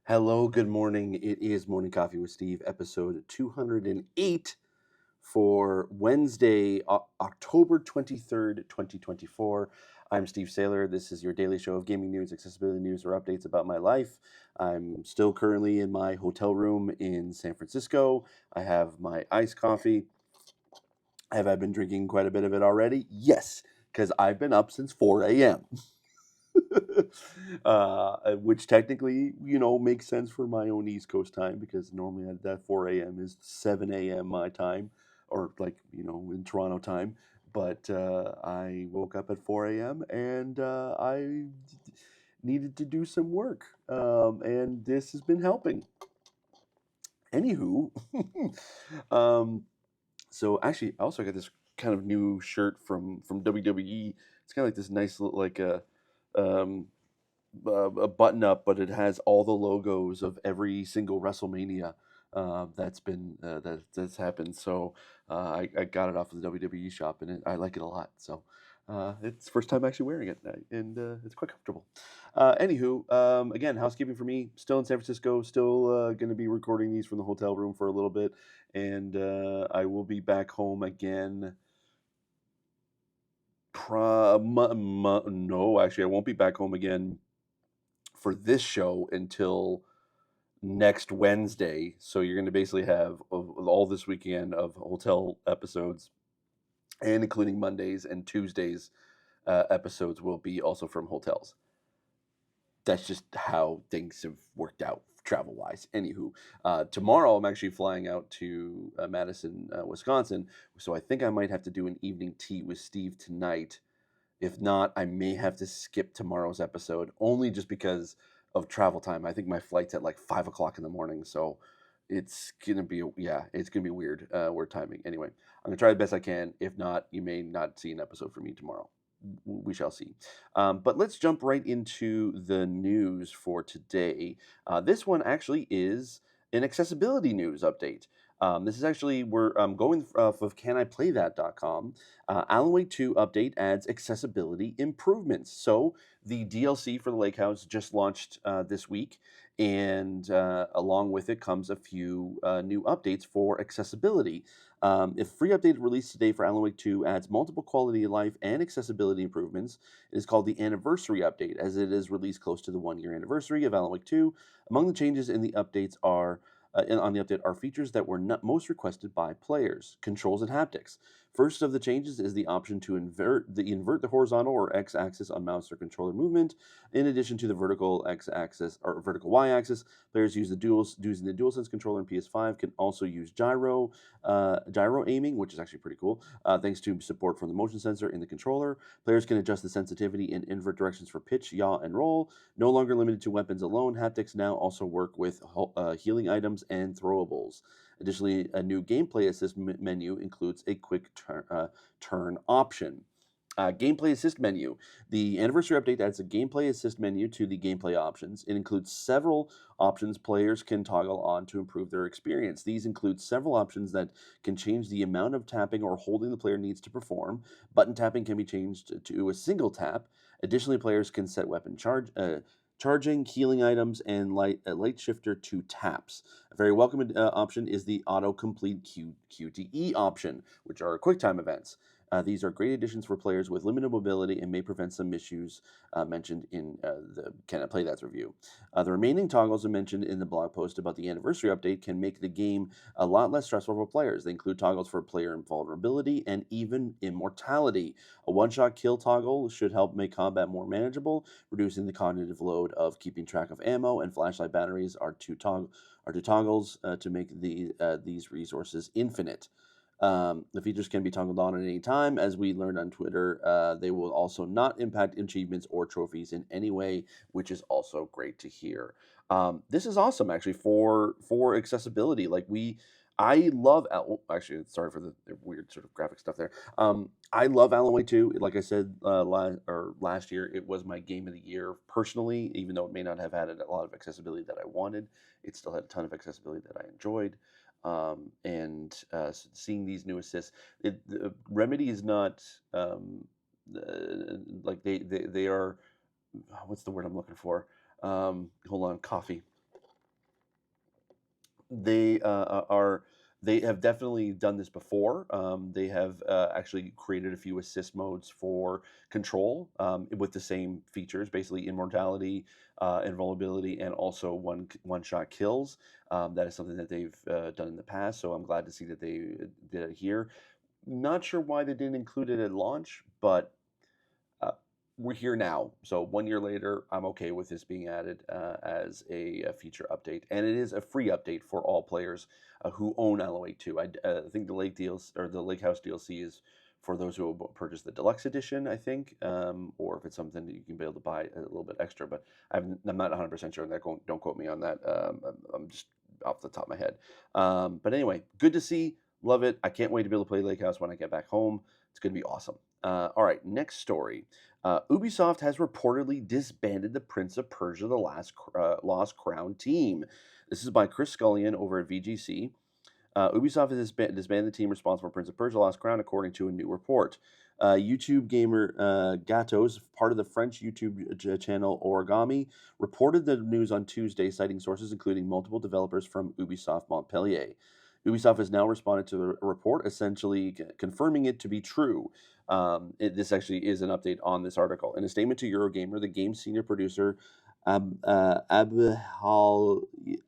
Hello, good morning. It is Morning Coffee with Steve, episode 208 for Wednesday, October 23rd, 2024. I'm Steve Saylor. This is your daily show of gaming news, accessibility news, or updates about my life. I'm still currently in my hotel room in San Francisco. I have my iced coffee. Have I been drinking quite a bit of it already? Yes, because I've been up since 4 a.m. Which technically, makes sense for my own East Coast time because normally that 4 a.m. is 7 a.m. my time, or in Toronto time. But I woke up at 4 a.m. and I needed to do some work, and this has been helping. Anywho, um, so actually, I also got this kind of new shirt from WWE. It's kind of like this nice little um, a button up, but it has all the logos of every single WrestleMania that's happened. So I got it off of the WWE shop, and I like it a lot. So it's the first time actually wearing it, and it's quite comfortable. Anywho, again, housekeeping for me. Still in San Francisco. Still going to be recording these from the hotel room for a little bit, and I will be back home again. No, actually, I won't be back home again for this show until next Wednesday. So you're going to basically have all this weekend of hotel episodes, and including Mondays and Tuesdays episodes will be also from hotels. That's just how things have worked out travel wise. Anywho, tomorrow I'm actually flying out to Madison, Wisconsin. So I think I might have to do an evening tea with Steve tonight. If not, I may have to skip tomorrow's episode only just because of travel time. I think my flight's at like 5 o'clock in the morning, so it's gonna be it's gonna be weird. Weird timing. Anyway, I'm gonna try the best I can. If not, you may not see an episode from me tomorrow. We shall see. But let's jump right into the news for today. This one actually is an accessibility news update. This is actually, we're going off of caniplaythat.com. Alan Wake 2 update adds accessibility improvements. So the DLC for the Lake House just launched this week, and along with it comes a few new updates for accessibility. If free update released today for Alan Wake 2 adds multiple quality of life and accessibility improvements, it is called the Anniversary Update, as it is released close to the 1-year anniversary of Alan Wake 2. Among the changes in the updates are on the update are features that were not most requested by players: controls and haptics. First of the changes is the option to invert the horizontal or x-axis on mouse or controller movement. In addition to the vertical x-axis or vertical y-axis, players using the DualSense controller in PS5 can also use gyro aiming, which is actually pretty cool. Thanks to support from the motion sensor in the controller, players can adjust the sensitivity and invert directions for pitch, yaw, and roll. No longer limited to weapons alone, haptics now also work with healing items and throwables. Additionally, a new gameplay assist menu includes a quick turn option. Gameplay assist menu. The anniversary update adds a gameplay assist menu to the gameplay options. It includes several options players can toggle on to improve their experience. These include several options that can change the amount of tapping or holding the player needs to perform. Button tapping can be changed to a single tap. Additionally, players can set weapon charging, healing items, and light shifter to taps. A very welcome option is the autocomplete QTE option, which are QuickTime events. These are great additions for players with limited mobility and may prevent some issues mentioned in the Can I Play That's review. The remaining toggles are mentioned in the blog post about the anniversary update can make the game a lot less stressful for players. They include toggles for player invulnerability and even immortality. A one-shot kill toggle should help make combat more manageable, reducing the cognitive load of keeping track of ammo, and flashlight batteries are two toggles to make these resources infinite. The features can be toggled on at any time. As we learned on Twitter, they will also not impact achievements or trophies in any way, which is also great to hear. This is awesome, actually, for accessibility. I love. Actually, sorry for the weird sort of graphic stuff there. I love Alan Wake 2. Like I said last year, it was my game of the year personally, even though it may not have had a lot of accessibility that I wanted. It still had a ton of accessibility that I enjoyed. And seeing these new assists, Remedy is not like they are. What's the word I'm looking for? Hold on, coffee. They are they have definitely done this before. They have actually created a few assist modes for control with the same features, basically immortality, invulnerability, and also one shot kills. That is something that they've done in the past, so I'm glad to see that they did it here. Not sure why they didn't include it at launch, but uh, we're here now. So 1 year later, I'm okay with this being added as a feature update, and it is a free update for all players who own LOA 2. I think the Lake DLC or the Lake House DLC is for those who will purchase the deluxe edition, I think, or if it's something that you can be able to buy a little bit extra. But I'm not 100% sure on that. Don't quote me on that. I'm just off the top of my head. But anyway, good to see. Love it. I can't wait to be able to play Lake House when I get back home. It's going to be awesome. All right, next story. Ubisoft has reportedly disbanded the Prince of Persia: The Lost Crown team. This is by Chris Scullion over at VGC. Ubisoft has disbanded the team responsible for Prince of Persia: The Lost Crown, according to a new report. YouTube gamer Gatos, part of the French YouTube channel Origami, reported the news on Tuesday, citing sources including multiple developers from Ubisoft Montpellier. Ubisoft has now responded to the report, essentially confirming it to be true. This actually is an update on this article. In a statement to Eurogamer, the game's senior producer, Abhal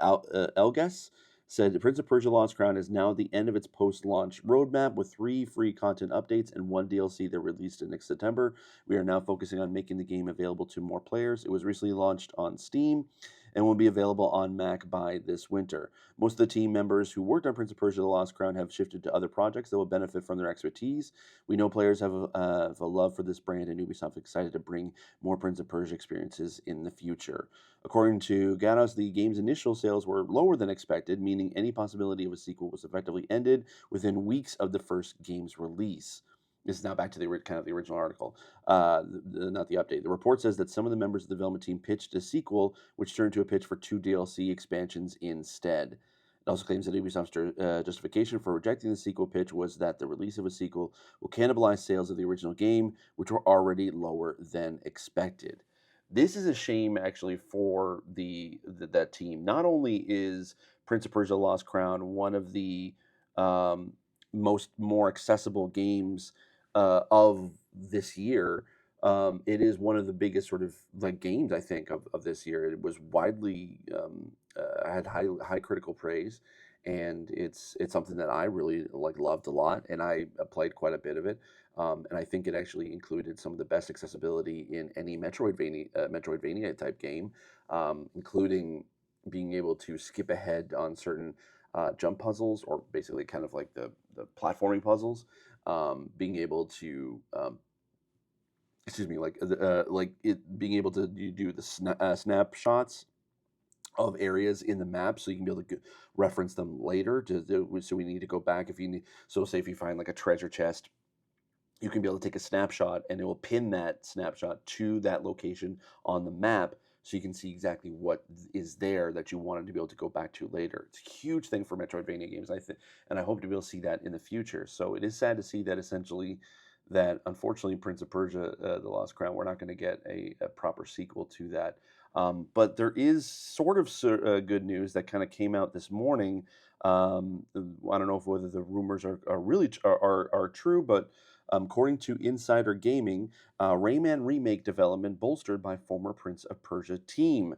Elgas, said the Prince of Persia: Lost Crown is now at the end of its post-launch roadmap with 3 free content updates and 1 DLC that released in next September. We are now focusing on making the game available to more players. It was recently launched on Steam and will be available on Mac by this winter. Most of the team members who worked on Prince of Persia: The Lost Crown have shifted to other projects that will benefit from their expertise. We know players have a love for this brand, and Ubisoft is excited to bring more Prince of Persia experiences in the future. According to Ganos, the game's initial sales were lower than expected, meaning any possibility of a sequel was effectively ended within weeks of the first game's release. This is now back to the original article, not the update. The report says that some of the members of the development team pitched a sequel, which turned to a pitch for 2 DLC expansions instead. It also claims that Ubisoft's justification for rejecting the sequel pitch was that the release of a sequel will cannibalize sales of the original game, which were already lower than expected. This is a shame, actually, for that team. Not only is Prince of Persia: Lost Crown one of the um, more accessible games of this year, it is one of the biggest sort of like games, I think, of this year. It was widely had high critical praise, and it's something that I really loved a lot, and I played quite a bit of it. And I think it actually included some of the best accessibility in any Metroidvania type game, including being able to skip ahead on certain jump puzzles, or basically kind of like the platforming puzzles. Being able to excuse me, like it being able to do the snapshots of areas in the map, so you can be able to reference them later. So we need to go back if you need. So say if you find like a treasure chest, you can be able to take a snapshot, and it will pin that snapshot to that location on the map, so you can see exactly what is there that you wanted to be able to go back to later. It's a huge thing for Metroidvania games, I think, and I hope to be able to see that in the future. So it is sad to see that essentially that unfortunately Prince of Persia: The Lost Crown, we're not going to get a proper sequel to that. But there is sort of good news that kind of came out this morning. I don't know whether the rumors are really are true, but according to Insider Gaming, Rayman Remake development bolstered by former Prince of Persia team.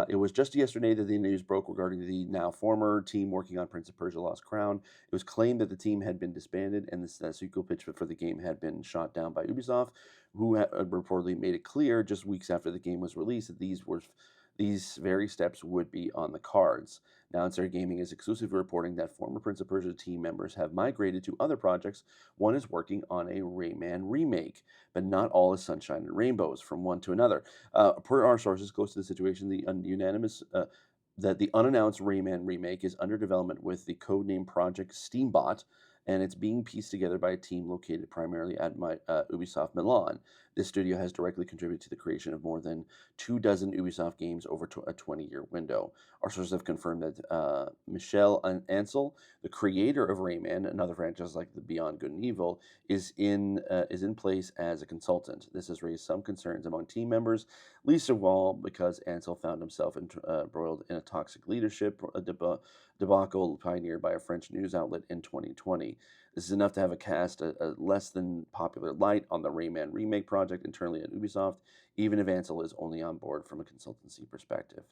It was just yesterday that the news broke regarding the now former team working on Prince of Persia: Lost Crown. It was claimed that the team had been disbanded, and the sequel pitch for the game had been shot down by Ubisoft, who reportedly made it clear just weeks after the game was released that these very steps would be on the cards. Now, Insider Gaming is exclusively reporting that former Prince of Persia team members have migrated to other projects. One is working on a Rayman remake, but not all is sunshine and rainbows from one to another. Per our sources close to the situation, that the unannounced Rayman remake is under development with the codename Project Steambot, and it's being pieced together by a team located primarily at Ubisoft Milan. This studio has directly contributed to the creation of more than 24 Ubisoft games over a 20-year window. Our sources have confirmed that Michel Ancel, the creator of Rayman, another franchise like the Beyond Good and Evil, is in place as a consultant. This has raised some concerns among team members, least of all because Ansel found himself embroiled in a toxic leadership debacle pioneered by a French news outlet in 2020. This is enough to have cast a less than popular light on the Rayman Remake project internally at Ubisoft, even if Ansel is only on board from a consultancy perspective.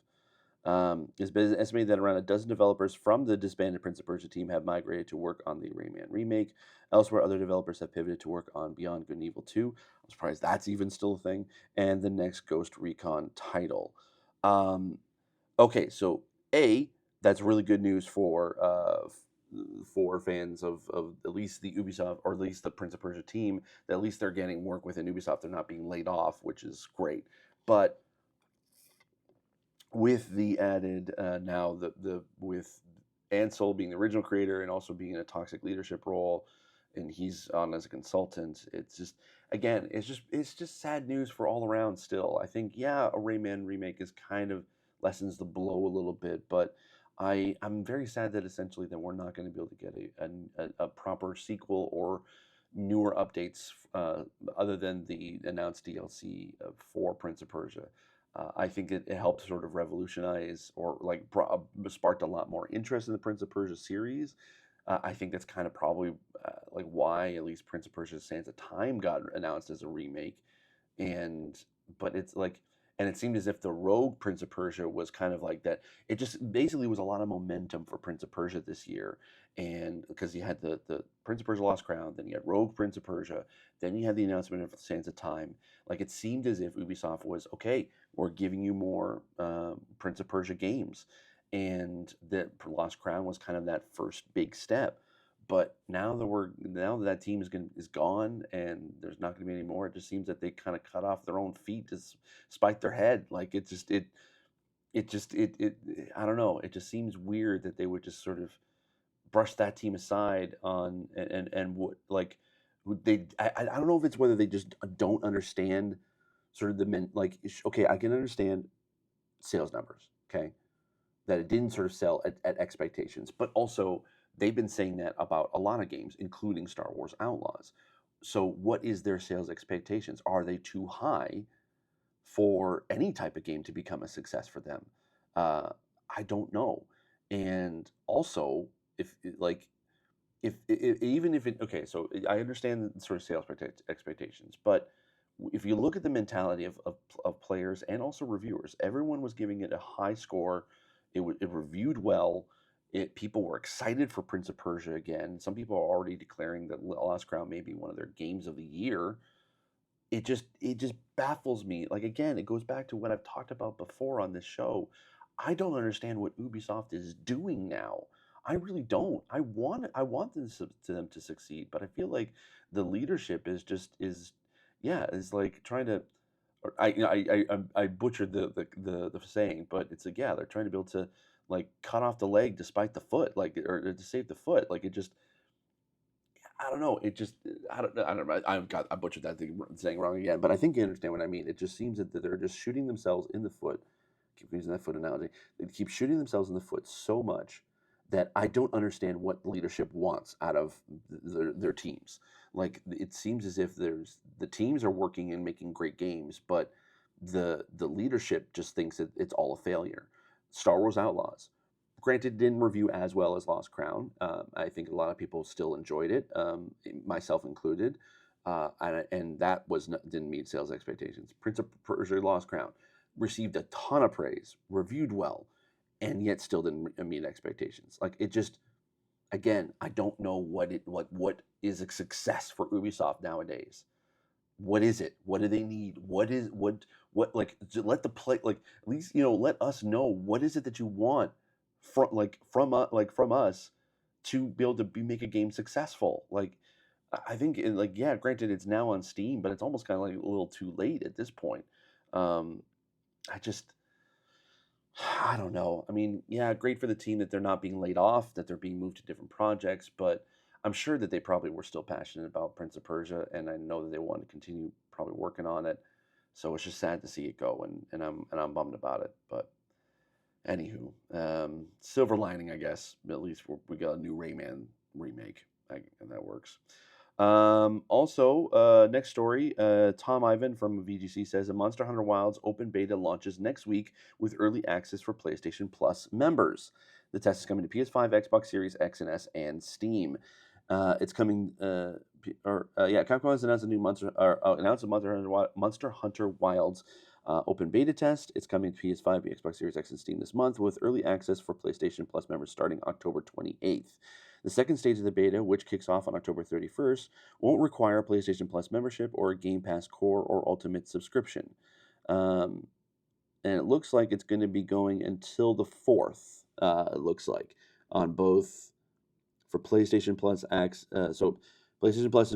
It's been estimated that around a dozen developers from the disbanded Prince of Persia team have migrated to work on the Rayman Remake. Elsewhere, other developers have pivoted to work on Beyond Good and Evil 2. I'm surprised that's even still a thing. And the next Ghost Recon title. Okay, so that's really good news for fans of at least the Ubisoft, or at least the Prince of Persia team, that at least they're getting work within Ubisoft. They're not being laid off, which is great. But with the added now with Ansel being the original creator and also being in a toxic leadership role, and he's on as a consultant, it's just it's just sad news for all around. Still, I think a Rayman remake is kind of lessens the blow a little bit, but I'm very sad that essentially that we're not going to be able to get a proper sequel or newer updates other than the announced DLC for Prince of Persia. I think it helped sort of revolutionize or like sparked a lot more interest in the Prince of Persia series. I think that's kind of probably like why at least Prince of Persia: Sands of Time got announced as a remake, but it's like, and it seemed as if the Rogue Prince of Persia was kind of like that. It just basically was a lot of momentum for Prince of Persia this year, and because you had the Prince of Persia: Lost Crown, then you had Rogue Prince of Persia, then you had the announcement of Sands of Time. Like it seemed as if Ubisoft was okay. We're giving you more Prince of Persia games, and that Lost Crown was kind of that first big step. But now that team is gone and there's not going to be any more, it just seems that they kind of cut off their own feet to spite their head. Like it I don't know. It just seems weird that they would just sort of brush that team aside on and what like I don't know if it's whether they just don't understand sort of okay, I can understand sales numbers, okay, that it didn't sort of sell at expectations, but also they've been saying that about a lot of games, including Star Wars Outlaws. So what is their sales expectations? Are they too high for any type of game to become a success for them? I don't know. And also, if like if even if it okay, so I understand the sort of sales expectations, but if you look at the mentality of players and also reviewers, everyone was giving it a high score. It reviewed well. People were excited for Prince of Persia again. Some people are already declaring that Lost Crown may be one of their games of the year. It just baffles me. Like again, it goes back to what I've talked about before on this show. I don't understand what Ubisoft is doing now. I really don't. I want them to succeed, but I feel like the leadership is like trying to. I butchered the saying, but it's like they're trying to be able to like cut off the leg despite the foot, like or to save the foot. Like it just I don't know. It just I don't know. I butchered that thing saying wrong again, but I think you understand what I mean. It just seems that they're just shooting themselves in the foot. Keep using that foot analogy. They keep shooting themselves in the foot so much that I don't understand what leadership wants out of their teams. Like it seems as if the teams are working and making great games, but the leadership just thinks that it's all a failure. Star Wars Outlaws, granted, didn't review as well as Lost Crown. I think a lot of people still enjoyed it, myself included, and that didn't meet sales expectations. Prince of Persia: Lost Crown received a ton of praise, reviewed well, and yet still didn't meet expectations. Like it just, again, I don't know what is a success for Ubisoft nowadays. What is it? What do they need? What like let the play like at least let us know what is it that you want from us to be able to make a game successful. Like I think granted it's now on Steam, but it's almost kind of like a little too late at this point. Um, I just I don't know. I mean, yeah, great for the team that they're not being laid off, that they're being moved to different projects, but I'm sure that they probably were still passionate about Prince of Persia, and I know that they want to continue probably working on it. So it's just sad to see it go, and I'm bummed about it. But anywho, silver lining, I guess. At least we got a new Rayman remake, and that works. Also, next story, Tom Ivan from VGC says a Monster Hunter Wilds open beta launches next week with early access for PlayStation Plus members. The test is coming to PS5, Xbox Series X and S, and Steam. It's coming. Capcom has announced a new Monster Hunter Wilds open beta test. It's coming to PS5, Xbox Series X, and Steam this month with early access for PlayStation Plus members starting October 28th. The second stage of the beta, which kicks off on October 31st, won't require a PlayStation Plus membership or a Game Pass Core or Ultimate subscription. And it looks like it's going to be going until the 4th, it looks like, on both for PlayStation Plus X. So PlayStation Plus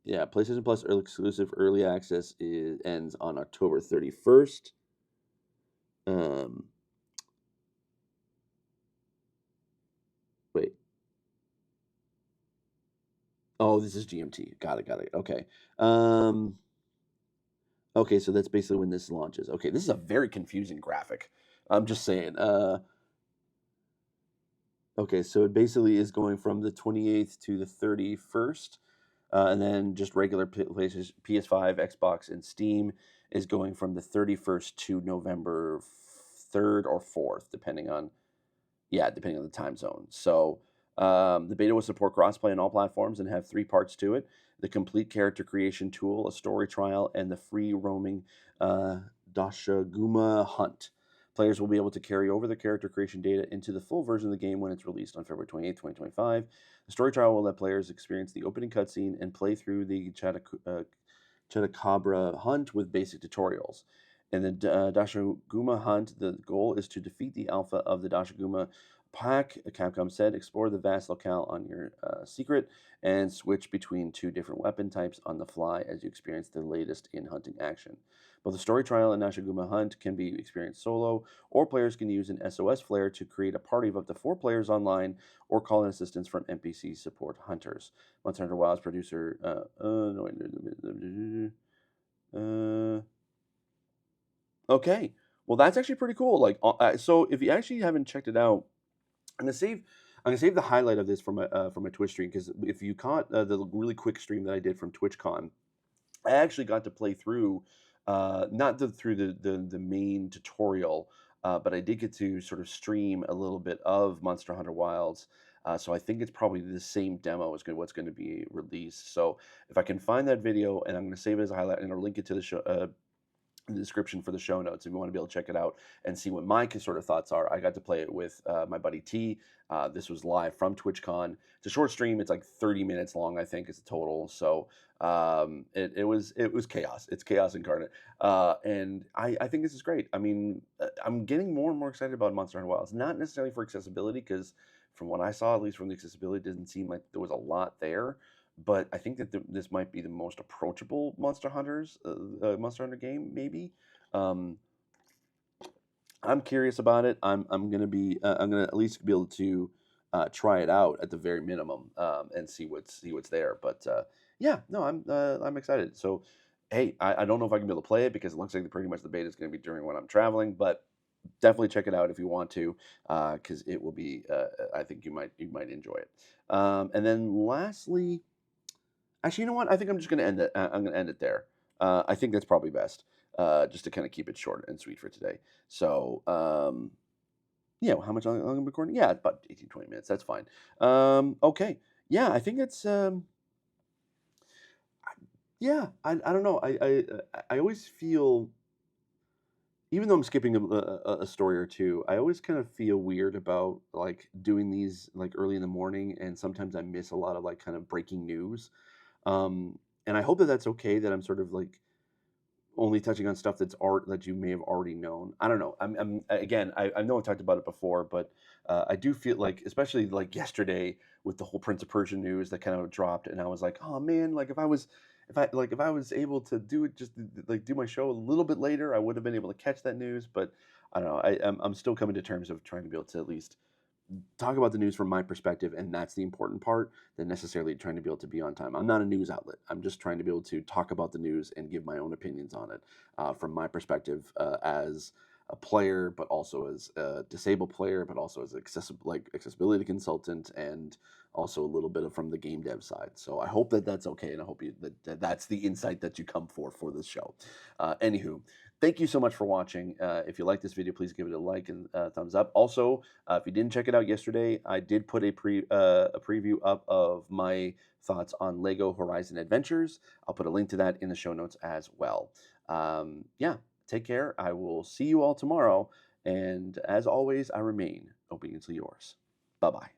PlayStation Plus exclusive early access ends on October 31st. Wait. Oh, this is GMT. Got it. Okay. Okay, so that's basically when this launches. Okay, this is a very confusing graphic. I'm just saying. Okay, so it basically is going from the 28th to the 31st. And then just regular places, PS5, Xbox, and Steam is going from the 31st to November 3rd or 4th, depending on the time zone. So the beta will support crossplay on all platforms and have 3 parts to it: the complete character creation tool, a story trial, and the free roaming Dashaguma hunt. Players will be able to carry over their character creation data into the full version of the game when it's released on February 28th, 2025. The story trial will let players experience the opening cutscene and play through the Chupacabra hunt with basic tutorials. In the Dashaguma hunt, the goal is to defeat the alpha of the Dashaguma pack, Capcom said. Explore the vast locale on your secret and switch between 2 different weapon types on the fly as you experience the latest in hunting action. Both the story trial and Dashaguma hunt can be experienced solo, or players can use an SOS flare to create a party of up to 4 players online or call in assistance from NPC support hunters. Monster Hunter Wilds producer okay, well that's actually pretty cool. Like, so if you actually haven't checked it out, I'm gonna save the highlight of this from my Twitch stream, because if you caught the really quick stream that I did from TwitchCon, I actually got to play through, not through the main tutorial, but I did get to sort of stream a little bit of Monster Hunter Wilds. So I think it's probably the same demo as what's going to be released. So if I can find that video, and I'm going to save it as a highlight, and I'll link it to the show, in the description for the show notes if you want to be able to check it out and see what my sort of thoughts are. I got to play it with my buddy T. This was live from TwitchCon. It's a short stream. It's like 30 minutes long, I think, is the total. So it was chaos. It's chaos incarnate. And I think this is great. I mean, I'm getting more and more excited about Monster Hunter Wilds. Not necessarily for accessibility, because from what I saw, at least from the accessibility, it didn't seem like there was a lot there. But I think that this might be the most approachable Monster Hunter game, maybe. I'm curious about it. I'm gonna at least be able to try it out at the very minimum, and see what's there. But yeah, no, I'm excited. So hey, I don't know if I can be able to play it, because it looks like pretty much the beta is going to be during when I'm traveling, but definitely check it out if you want to, because it will be. I think you might enjoy it. And then lastly. Actually, you know what? I think I'm just going to end it. I'm going to end it there. I think that's probably best, just to kind of keep it short and sweet for today. So, how much long I'm recording? Yeah, it's about 18, 20 minutes. That's fine. Okay. Yeah, I think it's. Yeah, I don't know. I always feel, even though I'm skipping a story or two, I always kind of feel weird about like doing these like early in the morning, and sometimes I miss a lot of like kind of breaking news. And I hope that that's okay, that I'm sort of like only touching on stuff that you may have already known. I don't know. Again, I know I've talked about it before, but I do feel like, especially like yesterday with the whole Prince of Persia news that kind of dropped, and I was like, oh man, like if I was able to do it, just like do my show a little bit later, I would have been able to catch that news. But I don't know. I'm still coming to terms of trying to be able to at least talk about the news from my perspective, and that's the important part, than necessarily trying to be able to be on time. I'm not a news outlet. I'm just trying to be able to talk about the news and give my own opinions on it from my perspective as a player, but also as a disabled player, but also as accessibility consultant, and also a little bit of from the game dev side. So I hope that that's okay, and I hope that's the insight that you come for this show. Anywho, thank you so much for watching. If you like this video, please give it a like and thumbs up. Also, if you didn't check it out yesterday, I did put a preview up of my thoughts on Lego Horizon Adventures. I'll put a link to that in the show notes as well. Yeah, take care. I will see you all tomorrow. And as always, I remain obediently yours. Bye-bye.